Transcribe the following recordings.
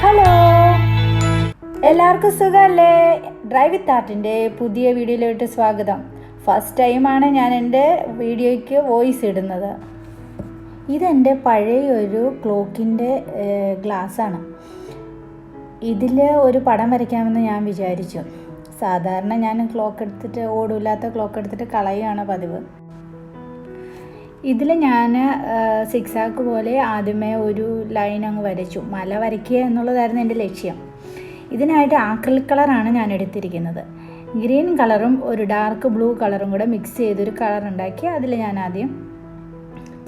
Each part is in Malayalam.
ഹലോ, എല്ലാവർക്കും സുഖമല്ലേ? ഡ്രൈവ് വിത്ത് ആർട്ടിൻ്റെ പുതിയ വീഡിയോയിലോട്ട് സ്വാഗതം. ഫസ്റ്റ് ടൈമാണ് ഞാൻ എൻ്റെ വീഡിയോയ്ക്ക് വോയിസ് ഇടുന്നത്. ഇതെൻ്റെ പഴയൊരു ക്ലോക്കിൻ്റെ ഗ്ലാസ്സാണ്. ഇതിൽ ഒരു പടം വരയ്ക്കാമെന്ന് ഞാൻ വിചാരിച്ചു. സാധാരണ ഞാൻ ക്ലോക്ക് എടുത്തിട്ട് ഓടില്ലാത്ത ക്ലോക്ക് എടുത്തിട്ട് കളയുകയാണ് പതിവ്. ഇതിൽ ഞാൻ സിക്സാക്ക് പോലെ ആദ്യമേ ഒരു ലൈൻ അങ്ങ് വരച്ചു. മല വരയ്ക്കുക എന്നുള്ളതായിരുന്നു എൻ്റെ ലക്ഷ്യം. ഇതിനായിട്ട് ആക്രിലിക് കളറാണ് ഞാൻ എടുത്തിരിക്കുന്നത്. ഗ്രീൻ കളറും ഒരു ഡാർക്ക് ബ്ലൂ കളറും കൂടെ മിക്സ് ചെയ്തൊരു കളർ ഉണ്ടാക്കി അതിൽ ഞാൻ ആദ്യം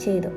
ചെയ്തു.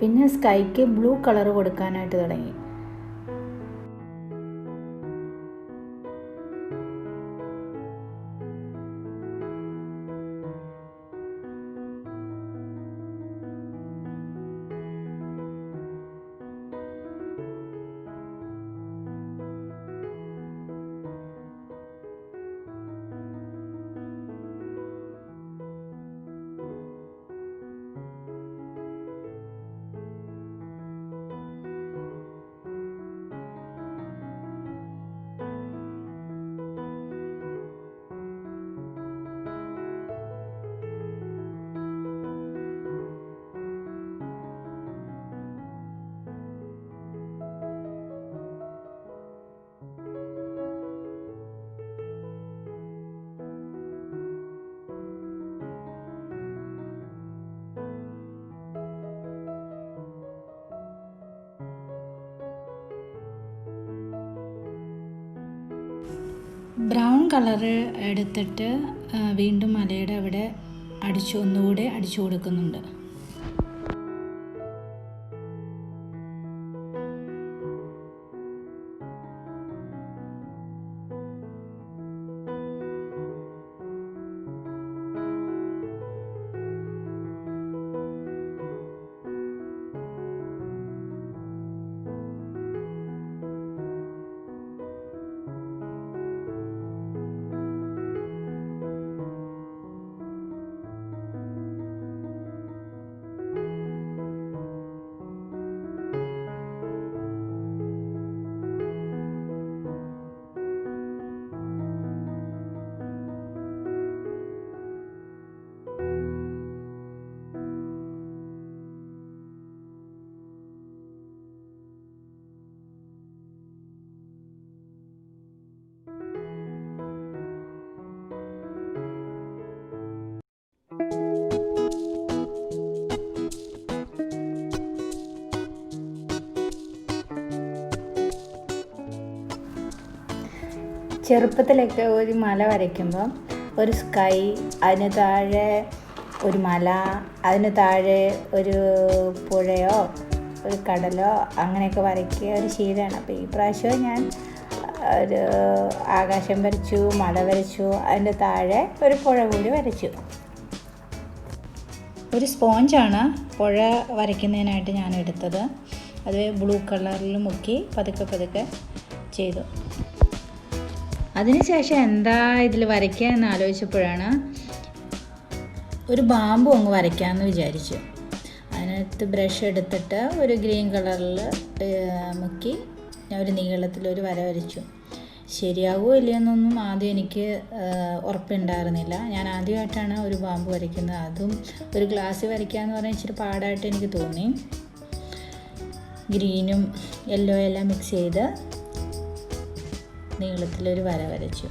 പിന്നെ സ്കൈക്ക് ബ്ലൂ കളർ കൊടുക്കാനായിട്ട് തുടങ്ങി. ബ്രൗൺ കളറ് എടുത്തിട്ട് വീണ്ടും മലയുടെ അവിടെ ഒന്നുകൂടെ അടിച്ചു കൊടുക്കുന്നുണ്ട്. ചെറുപ്പത്തിലൊക്കെ ഒരു മല വരയ്ക്കുമ്പം ഒരു സ്കൈ, അതിന് താഴെ ഒരു മല, അതിന് താഴെ ഒരു പുഴയോ ഒരു കടലോ അങ്ങനെയൊക്കെ വരയ്ക്കുക ഒരു ശീലമാണ്. അപ്പോൾ ഈ പ്രാവശ്യം ഞാൻ ഒരു ആകാശം വരച്ചു, മല വരച്ചു, അതിൻ്റെ താഴെ ഒരു പുഴ കൂടി വരച്ചു. ഒരു സ്പോഞ്ചാണ് പുഴ വരയ്ക്കുന്നതിനായിട്ട് ഞാൻ എടുത്തത്. അത് ബ്ലൂ കളറിൽ മുക്കി പതുക്കെ പതുക്കെ ചെയ്തു. അതിനുശേഷം എന്താ ഇതിൽ വരയ്ക്കുക എന്ന് ആലോചിച്ചപ്പോഴാണ് ഒരു ബാമ്പു അങ്ങ് വരയ്ക്കാമെന്ന് വിചാരിച്ചു. അതിനകത്ത് ബ്രഷ് എടുത്തിട്ട് ഒരു ഗ്രീൻ കളറിൽ മുക്കി ഞാൻ ഒരു നീളത്തിലൊരു വര വരച്ചു. ശരിയാകുമോ ഇല്ലയെന്നൊന്നും ആദ്യം എനിക്ക് ഉറപ്പുണ്ടായിരുന്നില്ല. ഞാൻ ആദ്യമായിട്ടാണ് ഒരു ബാമ്പു വരയ്ക്കുന്നത്. അതും ഒരു ഗ്ലാസ്സിൽ വരയ്ക്കുക എന്ന് പറഞ്ഞാൽ ഇച്ചിരി പാടായിട്ട് എനിക്ക് തോന്നി. ഗ്രീനും യെല്ലോ എല്ലാം മിക്സ് ചെയ്ത് നീളത്തിലൊരു വര വരച്ചു.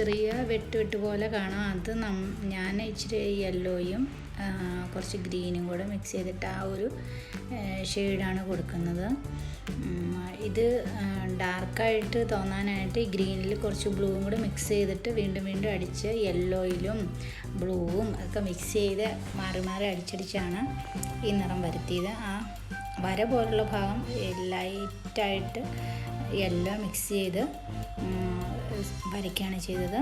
ചെറിയ വെട്ട് പോലെ കാണാം. അത് ഞാൻ ഇച്ചിരി യെല്ലോയും കുറച്ച് ഗ്രീനും കൂടെ മിക്സ് ചെയ്തിട്ട് ആ ഒരു ഷെയ്ഡാണ് കൊടുക്കുന്നത്. ഇത് ഡാർക്കായിട്ട് തോന്നാനായിട്ട് ഈ ഗ്രീനിൽ കുറച്ച് ബ്ലൂവും കൂടെ മിക്സ് ചെയ്തിട്ട് വീണ്ടും അടിച്ച് യെല്ലോയിലും ബ്ലൂവും ഒക്കെ മിക്സ് ചെയ്ത് മാറി അടിച്ചടിച്ചാണ് ഈ നിറം വരുത്തിയത്. ആ വര പോലുള്ള ഭാഗം ലൈറ്റായിട്ട് യെല്ലോ മിക്സ് ചെയ്ത് വരയ്ക്കുകയാണ് ചെയ്തത്.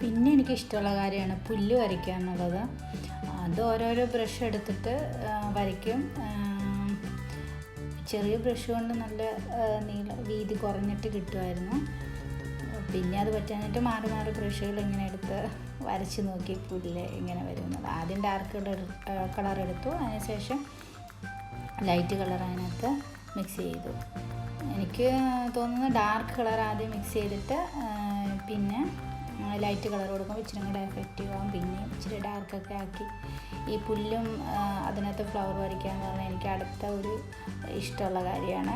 പിന്നെ എനിക്കിഷ്ടമുള്ള കാര്യമാണ് പുല്ല് വരയ്ക്കുക എന്നുള്ളത്. അത് ഓരോരോ ബ്രഷ് എടുത്തിട്ട് വരയ്ക്കും. ചെറിയ ബ്രഷ് കൊണ്ട് നല്ല വീതി കുറഞ്ഞിട്ട് കിട്ടുമായിരുന്നു. പിന്നെ അത് പറ്റാനായിട്ട് മാറി ബ്രഷുകൾ ഇങ്ങനെ എടുത്ത് വരച്ച് നോക്കി പുല്ല് ഇങ്ങനെ വരുന്നത്. ആദ്യം ഡാർക്ക് കളർ എടുത്തു, അതിനുശേഷം ലൈറ്റ് കളർ അതിനകത്ത് മിക്സ് ചെയ്തു. എനിക്ക് തോന്നുന്നത് ഡാർക്ക് കളർ ആദ്യം മിക്സ് ചെയ്തിട്ട് പിന്നെ ലൈറ്റ് കളർ കൊടുക്കുമ്പോൾ ഇച്ചിരി കൂടെ എഫക്റ്റീവ് ആകും. പിന്നെയും ഇച്ചിരി ഡാർക്കൊക്കെ ആക്കി ഈ പുല്ലും അതിനകത്ത് ഫ്ലവർ വരയ്ക്കുക എന്ന് പറഞ്ഞാൽ എനിക്ക് അടുത്ത ഒരു ഇഷ്ടമുള്ള കാര്യമാണ്.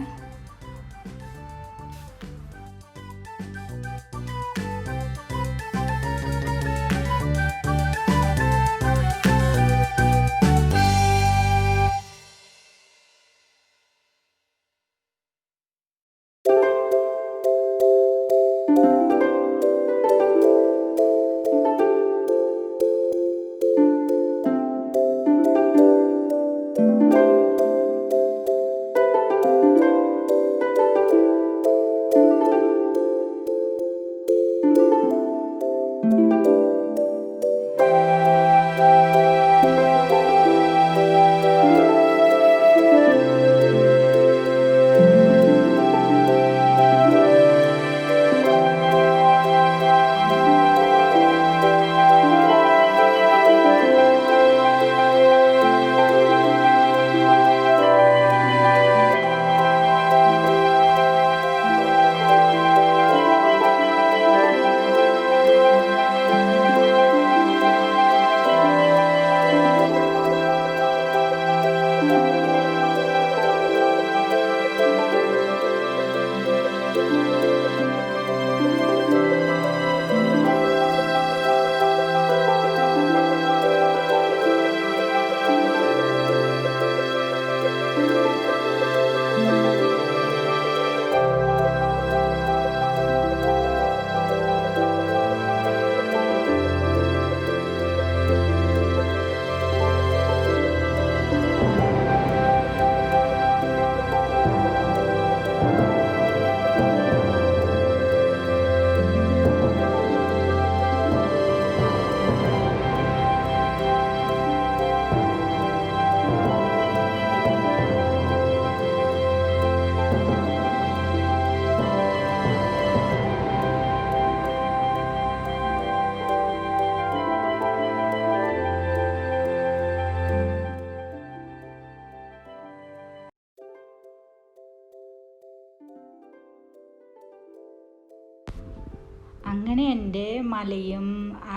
അങ്ങനെ എൻ്റെ മലയും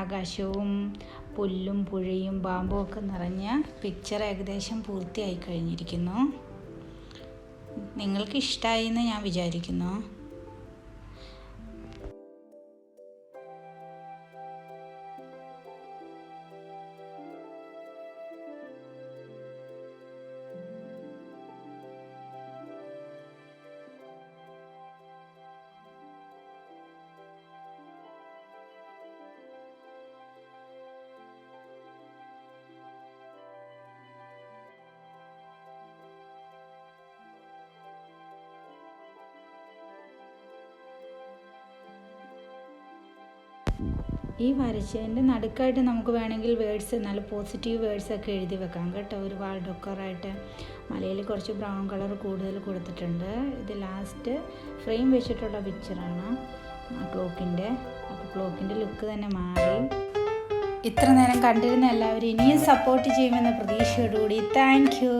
ആകാശവും പുല്ലും പുഴയും പാമ്പും ഒക്കെ നിറഞ്ഞ പിക്ചർ ഏകദേശം പൂർത്തിയായി കഴിഞ്ഞിരിക്കുന്നു. നിങ്ങൾക്ക് ഇഷ്ടമായി എന്ന് ഞാൻ വിചാരിക്കുന്നു. ഈ വരച്ചതിൻ്റെ നടുക്കായിട്ട് നമുക്ക് വേണമെങ്കിൽ വേർഡ്സ് നല്ല പോസിറ്റീവ് വേർഡ്സൊക്കെ എഴുതി വെക്കാം കേട്ടോ. ഒരു വാൾ ഡെക്കറായിട്ട് മലയിൽ കുറച്ച് ബ്രൗൺ കളർ കൂടുതൽ കൊടുത്തിട്ടുണ്ട്. ഇത് ലാസ്റ്റ് ഫ്രെയിം വെച്ചിട്ടുള്ള പിക്ചറാണ് ക്ലോക്കിൻ്റെ. അപ്പോൾ ക്ലോക്കിൻ്റെ ലുക്ക് തന്നെ മാറി. ഇത്ര നേരം കണ്ടിരുന്ന എല്ലാവരും ഇനിയും സപ്പോർട്ട് ചെയ്യുമെന്ന പ്രതീക്ഷയോടുകൂടി താങ്ക് യു.